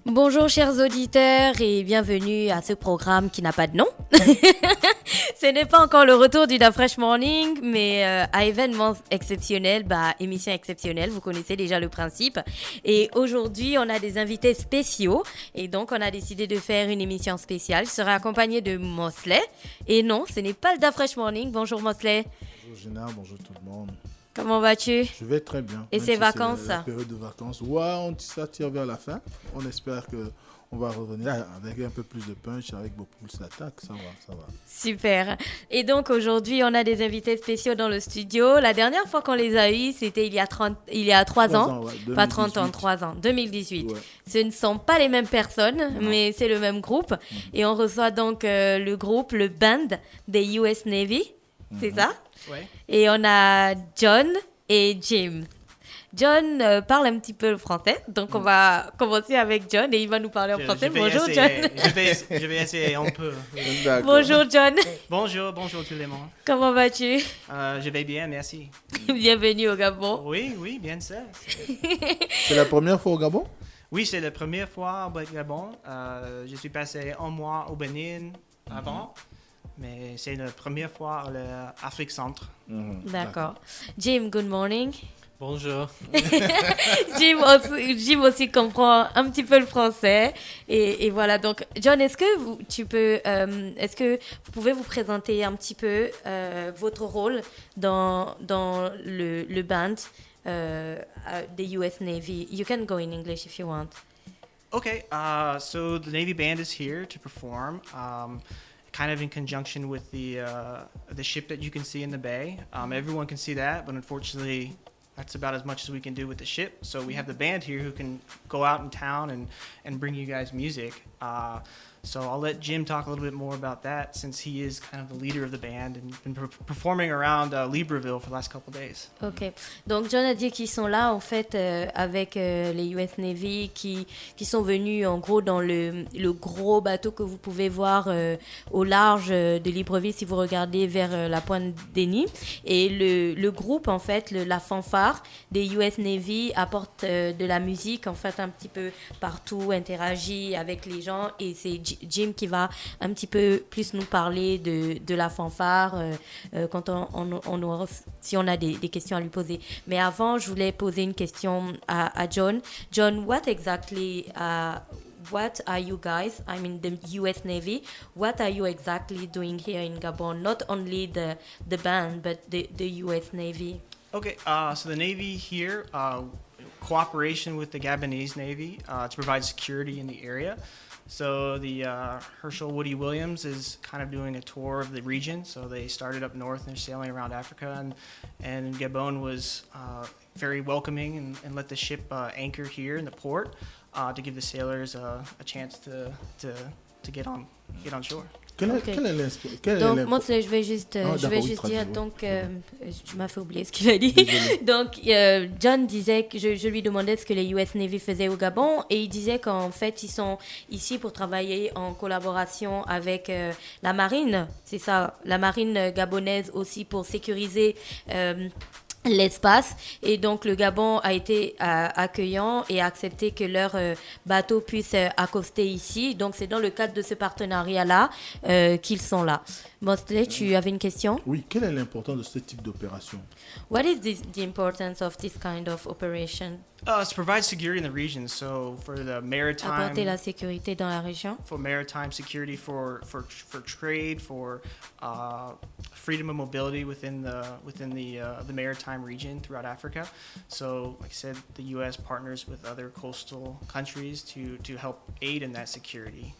Bonjour chers auditeurs et bienvenue à ce programme qui n'a pas de nom. Ce n'est pas encore le retour du Da Fresh Morning, mais à événement exceptionnel, émission exceptionnelle, vous connaissez déjà le principe. Et aujourd'hui, on a des invités spéciaux et donc on a décidé de faire une émission spéciale. Je serai accompagnée de Mosley. Et non, ce n'est pas le Da Fresh Morning. Bonjour Mosley. Bonjour Gina, bonjour tout le monde. Comment vas-tu? Je vais très bien. Et ces vacances? C'est la période de vacances. Ouais, on s'attire vers la fin. On espère qu'on va revenir avec un peu plus de punch, avec beaucoup plus d'attaque. Ça va. Super. Et donc aujourd'hui, on a des invités spéciaux dans le studio. La dernière fois qu'on les a eus, c'était il y a 3 ans. Ouais, Pas 30 ans, 3 ans. 2018. Ouais. Ce ne sont pas les mêmes personnes, mais c'est le même groupe. Et on reçoit donc le groupe, le band des US Navy. C'est ça? Ouais. Et on a John et Jim. John parle un petit peu le français, donc on va commencer avec John et il va nous parler en français. Bonjour John. Je vais essayer un peu. D'accord. Bonjour John. Bonjour tout le monde. Comment vas-tu? Je vais bien, merci. Bienvenue au Gabon. Oui, bien sûr. C'est la première fois au Gabon? Oui, c'est la première fois au Gabon. Je suis passé un mois au Bénin avant, mais c'est la première fois à l'Afrique centre. D'accord. Jim, good morning. Bonjour. Jim aussi comprend un petit peu le français. Et voilà, donc John, est-ce que vous pouvez vous présenter un petit peu votre rôle dans le band des US Navy? You can go in English if you want. Okay, so the Navy Band is here to perform, kind of in conjunction with the ship that you can see in the bay. Everyone can see that, but unfortunately, that's about as much as we can do with the ship. So we have the band here who can go out in town and bring you guys music. So I'll let Jim talk a little bit more about that since he is kind of the leader of the band and been performing around Libreville for the last couple of days. Ok. Donc John a dit qu'ils sont là en fait avec les US Navy qui sont venus en gros dans le gros bateau que vous pouvez voir au large de Libreville si vous regardez vers la pointe d'Eni. Et le groupe en fait, la fanfare des US Navy apporte de la musique en fait un petit peu partout, interagit avec les gens et c'est Jim qui va un petit peu plus nous parler de la fanfare quand si on a des questions à lui poser. Mais avant, je voulais poser une question à John. John, what are you guys, I mean the US Navy, what are you exactly doing here in Gabon? Not only the band, but the US Navy. Okay, so the Navy here, cooperation with the Gabonese Navy to provide security in the area. So the Herschel Woody Williams is kind of doing a tour of the region. So they started up north and they're sailing around Africa, and Gabon was very welcoming and let the ship anchor here in the port to give the sailors a chance to get on shore. Donc, moi, je vais juste dire, donc, tu m'as fait oublier ce qu'il a dit. Donc, John disait que je lui demandais ce que les US Navy faisaient au Gabon et il disait qu'en fait, ils sont ici pour travailler en collaboration avec la marine. C'est ça, la marine gabonaise aussi pour sécuriser l'espace et donc le Gabon a été accueillant et a accepté que leur bateau puisse accoster ici, donc c'est dans le cadre de ce partenariat-là qu'ils sont là. Mosley, tu avais une question? Oui, quelle est l'importance de ce type d'opération? What is the importance of this kind of operation? It's to provide security in the region, so for the maritime... Apporter la sécurité dans la région. For maritime security, for trade, for freedom of mobility within the maritime region throughout Africa. So, like I said, the U.S. partners with other coastal countries to help aid in that security.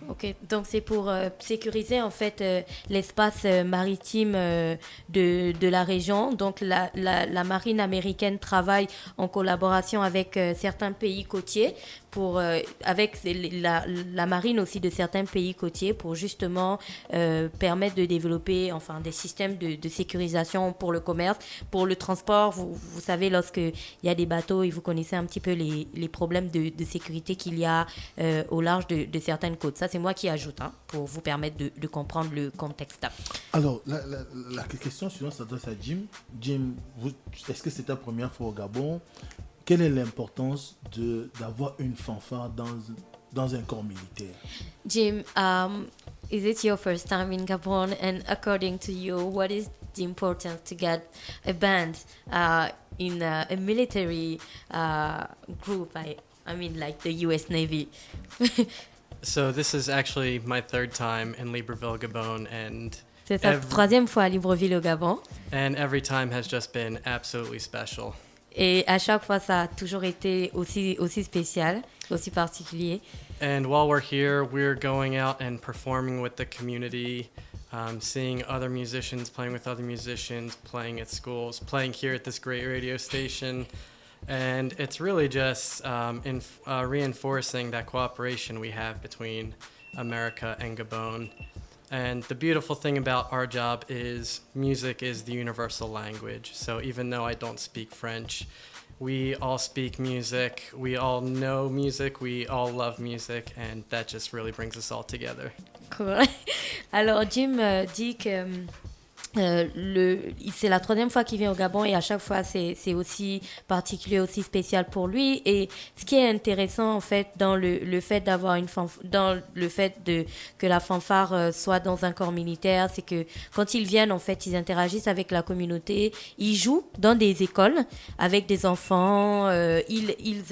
Ok, donc c'est pour sécuriser en fait l'espace maritime de la région. Donc la marine américaine travaille en collaboration avec certains pays côtiers avec la marine aussi de certains pays côtiers pour justement permettre de développer enfin des systèmes de sécurisation pour le commerce, pour le transport. Vous savez, lorsqu'il y a des bateaux et vous connaissez un petit peu les problèmes de sécurité qu'il y a au large de certaines côtes. Ça, c'est moi qui ajoute pour vous permettre de comprendre le contexte. Alors, la question suivante s'adresse à Jim. Jim, est-ce que c'est ta première fois au Gabon? quelle est l'importance d'avoir une fanfare dans un corps militaire? Jim, is it your first time in Gabon? And according to you, what is the importance to get a band in a military group? I mean, like the U.S. Navy. So this is actually my third time in Libreville, Gabon, and C'est sa troisième fois à Libreville au Gabon. every time has just been absolutely special. Et à chaque fois, ça a toujours été aussi spécial, aussi particulier. And while we're here, we're going out and performing with the community, seeing other musicians, playing with other musicians, playing at schools, playing here at this great radio station. And it's really just reinforcing that cooperation we have between America and Gabon. And the beautiful thing about our job is music is the universal language. So even though I don't speak French, we all speak music, we all know music, we all love music, and that just really brings us all together. Cool. Alors Jim dit que c'est la troisième fois qu'il vient au Gabon et à chaque fois c'est aussi particulier, aussi spécial pour lui. Et ce qui est intéressant en fait dans le fait d'avoir dans le fait que la fanfare soit dans un corps militaire, c'est que quand ils viennent en fait ils interagissent avec la communauté, ils jouent dans des écoles avec des enfants, ils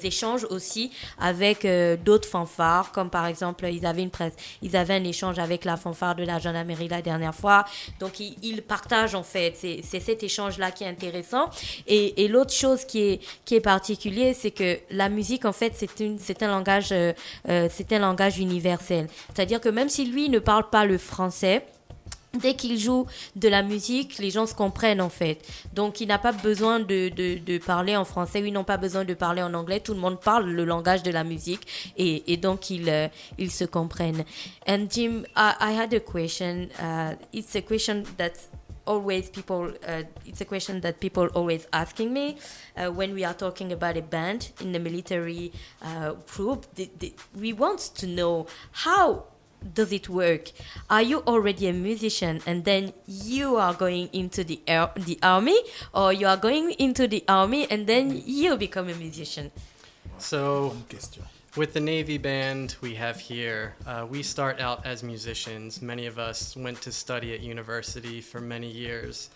échangent aussi avec d'autres fanfares, comme par exemple ils avaient un échange avec la fanfare de la gendarmerie la dernière fois. Donc ils partagent en fait, c'est cet échange-là qui est intéressant. Et l'autre chose qui est particulier, c'est que la musique en fait c'est un langage universel. C'est-à-dire que même si lui ne parle pas le français, dès qu'il joue de la musique, les gens se comprennent en fait. Donc, il n'a pas besoin de parler en français, ou ils n'ont pas besoin de parler en anglais. Tout le monde parle le langage de la musique et donc ils se comprennent. And Jim, I had a question. It's a question that it's a question that people always asking me when we are talking about a band in the military group. We want to know how does it work? Are you already a musician and then you are going into the army, or you are going into the army and then you become a musician? So with the Navy band we have here, we start out as musicians. Many of us went to study at university for many years.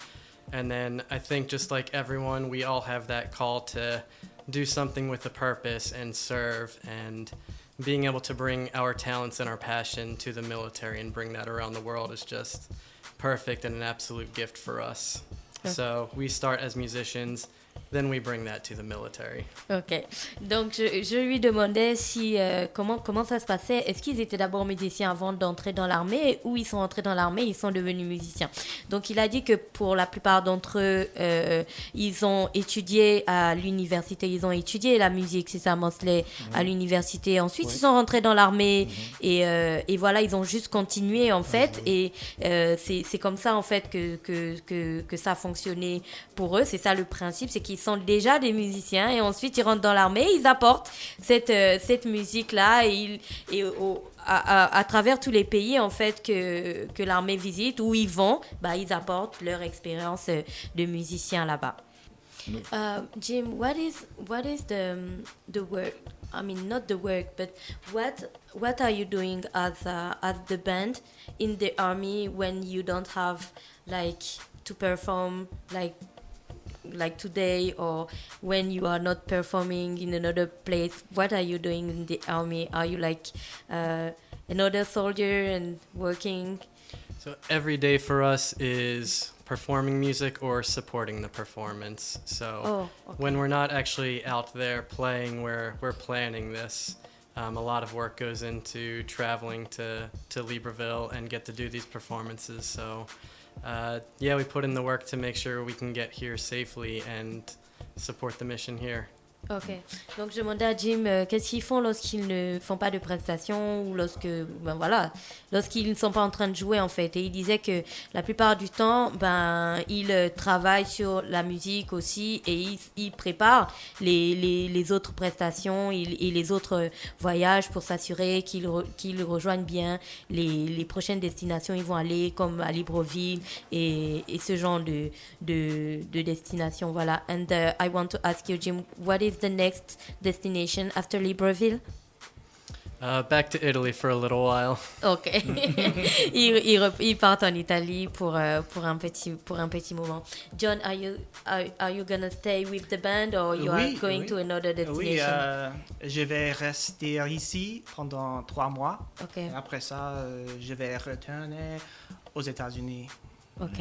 And then I think just like everyone, we all have that call to do something with a purpose and serve, and being able to bring our talents and our passion to the military and bring that around the world is just perfect and an absolute gift for us. Okay. So we start as musicians, then we bring that to the military. Ok. Donc, je lui demandais comment ça se passait. Est-ce qu'ils étaient d'abord musiciens avant d'entrer dans l'armée, ou ils sont entrés dans l'armée et ils sont devenus musiciens? Donc, il a dit que pour la plupart d'entre eux, ils ont étudié à l'université, ils ont étudié la musique, c'est ça, Mosley, à l'université. Ensuite, ils sont rentrés dans l'armée et voilà, ils ont juste continué en fait. Et c'est comme ça en fait que ça a fonctionné pour eux. C'est ça le principe, c'est qu'ils sont déjà des musiciens et ensuite ils rentrent dans l'armée, ils apportent cette musique-là à travers tous les pays en fait que l'armée visite, où ils vont, ils apportent leur expérience de musiciens là-bas. Jim, what is the work? I mean, not the work, but what are you doing as the band in the army when you don't have to perform like today, or when you are not performing in another place? What are you doing in the army? Are you another soldier and working? So every day for us is performing music or supporting the performance. So when we're not actually out there playing, we're planning this. A lot of work goes into traveling to Libreville and get to do these performances. So we put in the work to make sure we can get here safely and support the mission here. Ok. Donc, je demandais à Jim qu'est-ce qu'ils font lorsqu'ils ne font pas de prestations ou lorsqu'ils ne sont pas en train de jouer, en fait. Et il disait que la plupart du temps, ils travaillent sur la musique aussi et ils préparent les autres prestations et les autres voyages pour s'assurer qu'ils rejoignent bien les prochaines destinations. Ils vont aller comme à Libreville et ce genre de destination. Voilà. And I want to ask you, Jim, what is the next destination after Libreville? Back to Italy for a little while. Ok. Ils partent en Italie pour un petit moment. John, are you gonna stay with the band or you are going to another destination? Oui, je vais rester ici pendant 3 mois. Ok. Et après ça, je vais retourner aux États-Unis. Ok.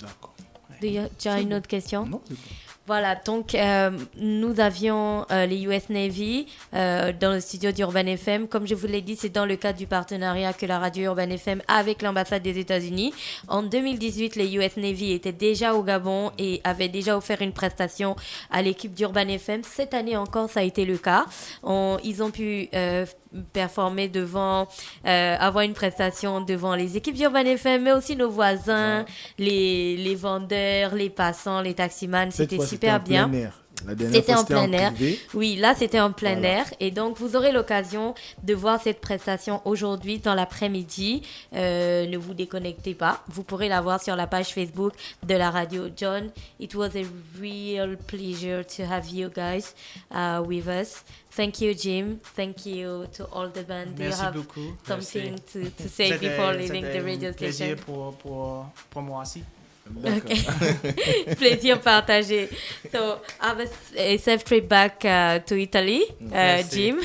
D'accord. Tu as une autre question? Non, c'est bon. Voilà, donc nous avions les US Navy dans le studio d'Urban FM. Comme je vous l'ai dit, c'est dans le cadre du partenariat que la radio Urban FM a avec l'ambassade des États-Unis. En 2018, les US Navy étaient déjà au Gabon et avaient déjà offert une prestation à l'équipe d'Urban FM. Cette année encore, ça a été le cas. Ils ont pu performer avoir une prestation devant les équipes d'Urban FM, mais aussi nos voisins, les vendeurs, les passants, les taximans. C'était super bien. C'était en plein air. Oui, là, c'était en plein air. Et donc, vous aurez l'occasion de voir cette prestation aujourd'hui dans l'après-midi. Ne vous déconnectez pas. Vous pourrez la voir sur la page Facebook de la radio. John, it was a real pleasure to have you guys with us. Thank you, Jim. Thank you to all the band. Do you have something to say before leaving the radio station? Plaisir pour moi aussi. Okay. Plaisir partagé. So, have a safe trip back to Italy, Jim.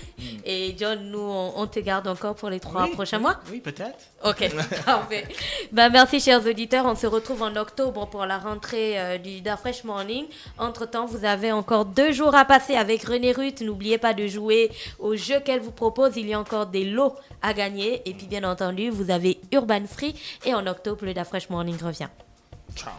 Et John, nous, on te garde encore pour les 3 prochains mois? Oui, peut-être. Ok, parfait. Merci, chers auditeurs. On se retrouve en octobre pour la rentrée d'A Fresh Morning. Entre-temps, vous avez encore 2 jours à passer avec René Ruth. N'oubliez pas de jouer au jeu qu'elle vous propose. Il y a encore des lots à gagner. Et puis, bien entendu, vous avez Urban Free. Et en octobre, le Da Fresh Morning revient. Ciao.